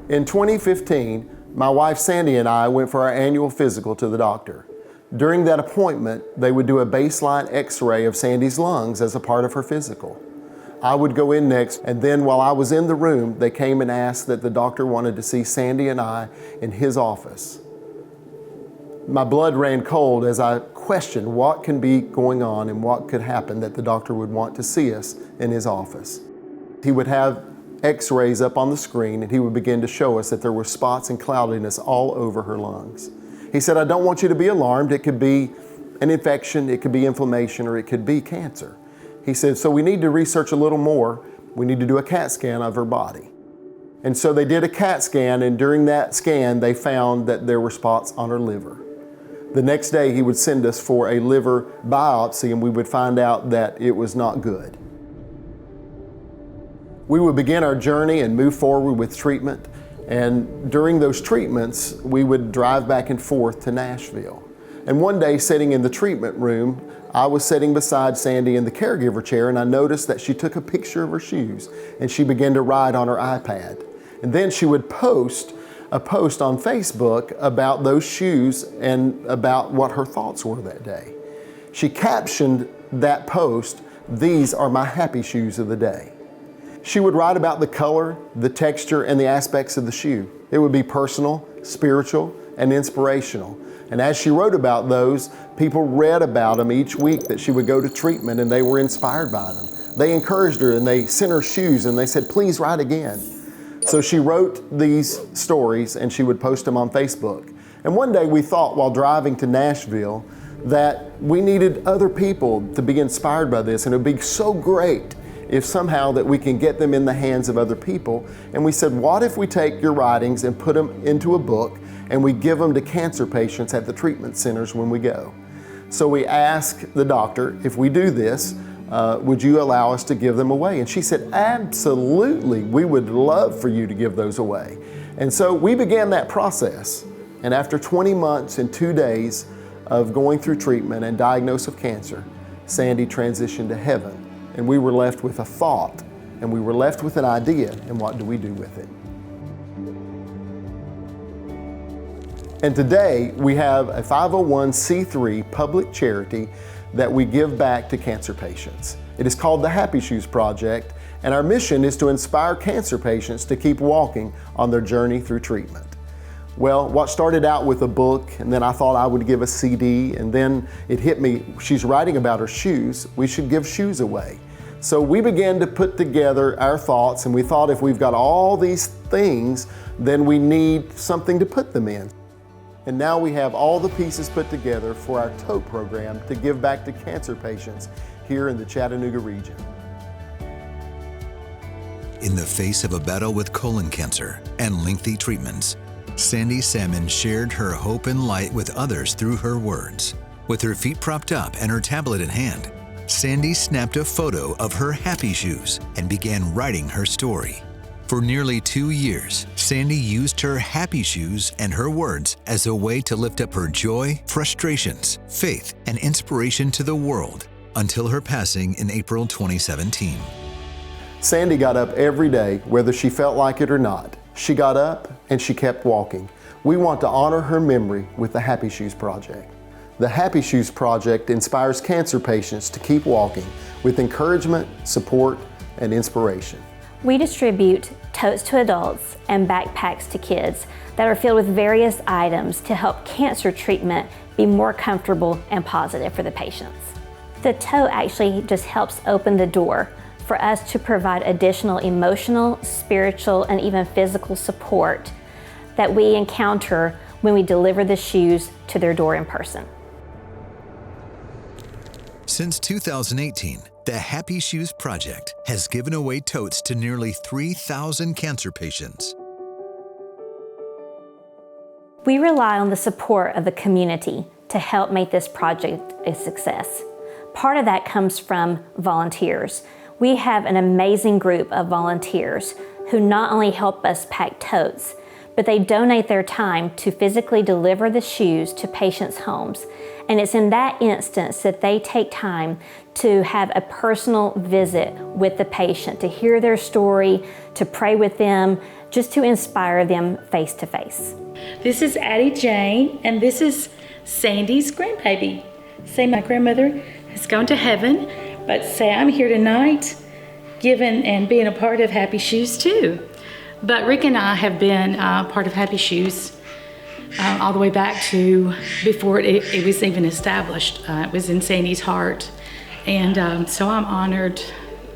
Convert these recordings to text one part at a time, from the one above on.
In 2015, my wife Sandy and I went for our annual physical to the doctor. During that appointment, they would do a baseline x-ray of Sandy's lungs as a part of her physical. I would go in next, and then while I was in the room, they came and asked that the doctor wanted to see Sandy and I in his office. My blood ran cold as I questioned what can be going on and what could happen that the doctor would want to see us in his office. He would have x-rays up on the screen, and he would begin to show us that there were spots and cloudiness all over her lungs. He said, "I don't want you to be alarmed. It could be an infection, it could be inflammation, or it could be cancer." He said, "So we need to research a little more. We need to do a CAT scan of her body." And so they did a CAT scan, and during that scan, they found that there were spots on her liver. The next day, he would send us for a liver biopsy, and we would find out that it was not good. We would begin our journey and move forward with treatment. And during those treatments, we would drive back and forth to Nashville. And one day, sitting in the treatment room, I was sitting beside Sandy in the caregiver chair, and I noticed that she took a picture of her shoes and she began to write on her iPad. And then she would post a post on Facebook about those shoes and about what her thoughts were that day. She captioned that post, "These are my happy shoes of the day." She would write about the color, the texture, and the aspects of the shoe. It would be personal, spiritual, and inspirational. And as she wrote about those, people read about them each week that she would go to treatment, and they were inspired by them. They encouraged her, and they sent her shoes, and they said, "Please write again." So she wrote these stories, and she would post them on Facebook. And one day we thought, while driving to Nashville, that we needed other people to be inspired by this, and it would be so great if somehow that we can get them in the hands of other people. And we said, what if we take your writings and put them into a book, and we give them to cancer patients at the treatment centers when we go? So we asked the doctor, if we do this, would you allow us to give them away? And she said, absolutely, we would love for you to give those away. And so we began that process. And after 20 months and 2 days of going through treatment and diagnosis of cancer, Sandy transitioned to heaven. And we were left with a thought, and we were left with an idea, and what do we do with it? And today, we have a 501c3 public charity that we give back to cancer patients. It is called the Happy Shoes Project, and our mission is to inspire cancer patients to keep walking on their journey through treatment. Well, what started out with a book, and then I thought I would give a CD, and then it hit me, she's writing about her shoes, we should give shoes away. So we began to put together our thoughts, and we thought if we've got all these things, then we need something to put them in. And now we have all the pieces put together for our tote program to give back to cancer patients here in the Chattanooga region. In the face of a battle with colon cancer and lengthy treatments, Sandy Salmon shared her hope and light with others through her words. With her feet propped up and her tablet in hand, Sandy snapped a photo of her happy shoes and began writing her story. For nearly 2 years, Sandy used her happy shoes and her words as a way to lift up her joy, frustrations, faith, and inspiration to the world until her passing in April 2017. Sandy got up every day, whether she felt like it or not. She got up and she kept walking. We want to honor her memory with the Happy Shoes Project. The Happy Shoes Project inspires cancer patients to keep walking with encouragement, support, and inspiration. We distribute totes to adults and backpacks to kids that are filled with various items to help cancer treatment be more comfortable and positive for the patients. The tote actually just helps open the door for us to provide additional emotional, spiritual, and even physical support that we encounter when we deliver the shoes to their door in person. Since 2018, the Happy Shoes Project has given away totes to nearly 3,000 cancer patients. We rely on the support of the community to help make this project a success. Part of that comes from volunteers. We have an amazing group of volunteers who not only help us pack totes, but they donate their time to physically deliver the shoes to patients' homes. And it's in that instance that they take time to have a personal visit with the patient, to hear their story, to pray with them, just to inspire them face to face. This is Addie Jane, and this is Sandy's grandbaby. Say my grandmother has gone to heaven, but say I'm here tonight giving and being a part of Happy Shoes too. But Rick and I have been part of Happy Shoes all the way back to before it was even established. It was in Sandy's heart. And so I'm honored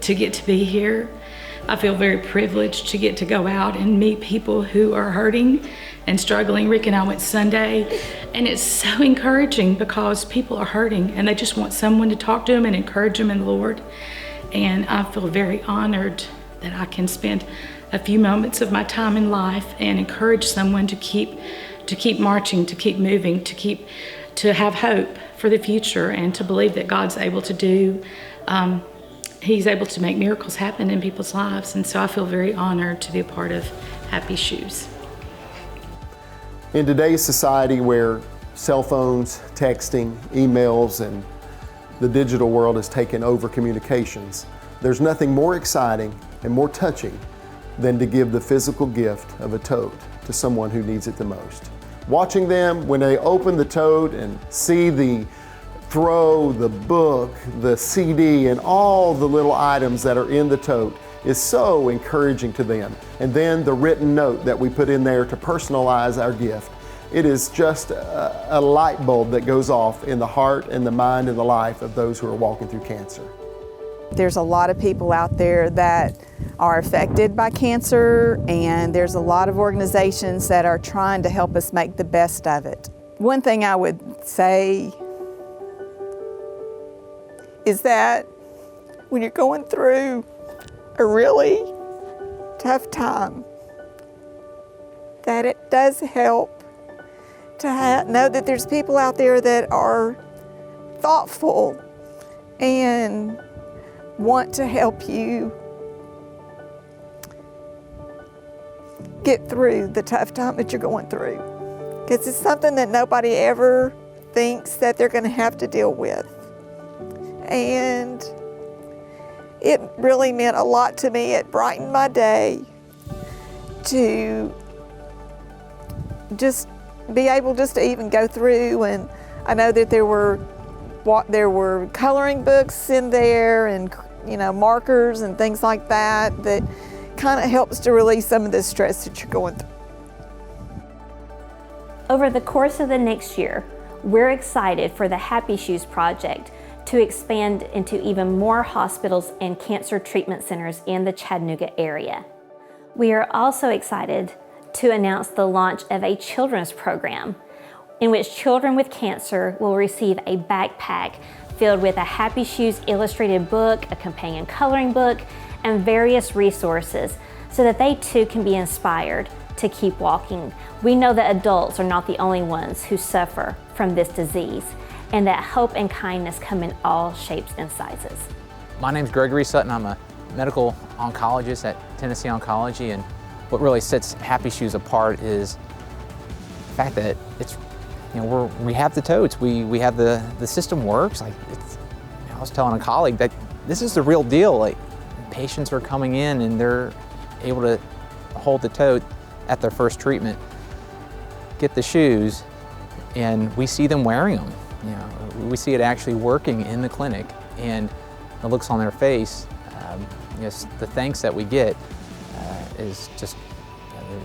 to get to be here. I feel very privileged to get to go out and meet people who are hurting and struggling. Rick and I went Sunday, and it's so encouraging because people are hurting and they just want someone to talk to them and encourage them in the Lord. And I feel very honored that I can spend a few moments of my time in life and encourage someone to keep marching, to keep moving, to have hope for the future, and to believe that God's able to do. He's able to make miracles happen in people's lives, and so I feel very honored to be a part of Happy Shoes. In today's society where cell phones, texting, emails, and the digital world has taken over communications, there's nothing more exciting and more touching than to give the physical gift of a tote to someone who needs it the most. Watching them when they open the tote and see the throw, the book, the CD, and all the little items that are in the tote is so encouraging to them. And then the written note that we put in there to personalize our gift. It is just a light bulb that goes off in the heart and the mind and the life of those who are walking through cancer. There's a lot of people out there that are affected by cancer, and there's a lot of organizations that are trying to help us make the best of it. One thing I would say is that when you're going through a really tough time, that it does help to know that there's people out there that are thoughtful and want to help you get through the tough time that you're going through. Because it's something that nobody ever thinks that they're going to have to deal with. And it really meant a lot to me. It brightened my day to just be able just to even go through. And I know that there were coloring books in there, and markers and things like that kind of helps to release some of the stress that you're going through. Over the course of the next year, we're excited for the Happy Shoes project to expand into even more hospitals and cancer treatment centers in the Chattanooga area. We are also excited to announce the launch of a children's program in which children with cancer will receive a backpack filled with a Happy Shoes illustrated book, a companion coloring book, and various resources so that they too can be inspired to keep walking. We know that adults are not the only ones who suffer from this disease, and that hope and kindness come in all shapes and sizes. My name's Gregory Sutton. I'm a medical oncologist at Tennessee Oncology, and what really sets Happy Shoes apart is the fact that it's, we have the totes, we have the system works. I was telling a colleague that this is the real deal. Like, patients are coming in and they're able to hold the tote at their first treatment, get the shoes, and we see them wearing them. We see it actually working in the clinic, and the looks on their face, the thanks that we get is just,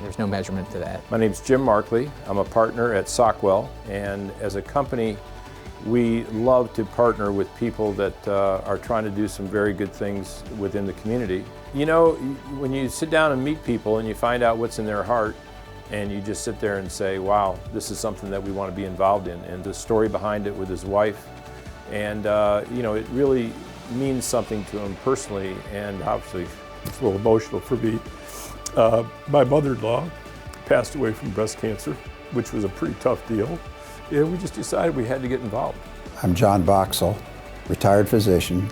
there's no measurement to that. My name's Jim Markley. I'm a partner at Sockwell, and as a company, we love to partner with people that are trying to do some very good things within the community. When you sit down and meet people and you find out what's in their heart, and you just sit there and say, wow, this is something that we want to be involved in, and the story behind it with his wife, and it really means something to him personally, and obviously it's a little emotional for me. My mother-in-law passed away from breast cancer, which was a pretty tough deal, and we just decided we had to get involved. I'm John Boxell, retired physician.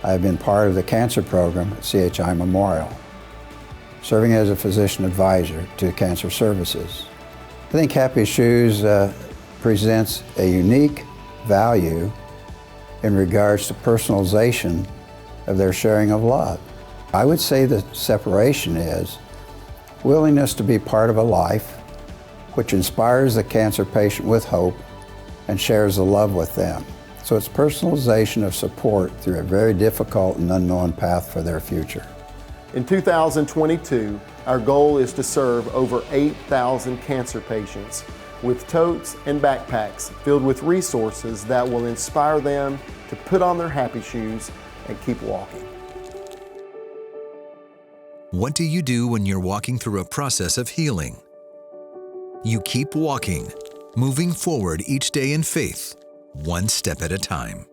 I've been part of the cancer program at CHI Memorial. serving as a physician advisor to cancer services. I think Happy Shoes presents a unique value in regards to personalization of their sharing of love. I would say the separation is willingness to be part of a life which inspires the cancer patient with hope and shares the love with them. So it's personalization of support through a very difficult and unknown path for their future. In 2022, our goal is to serve over 8,000 cancer patients with totes and backpacks filled with resources that will inspire them to put on their happy shoes and keep walking. What do you do when you're walking through a process of healing? You keep walking, moving forward each day in faith, one step at a time.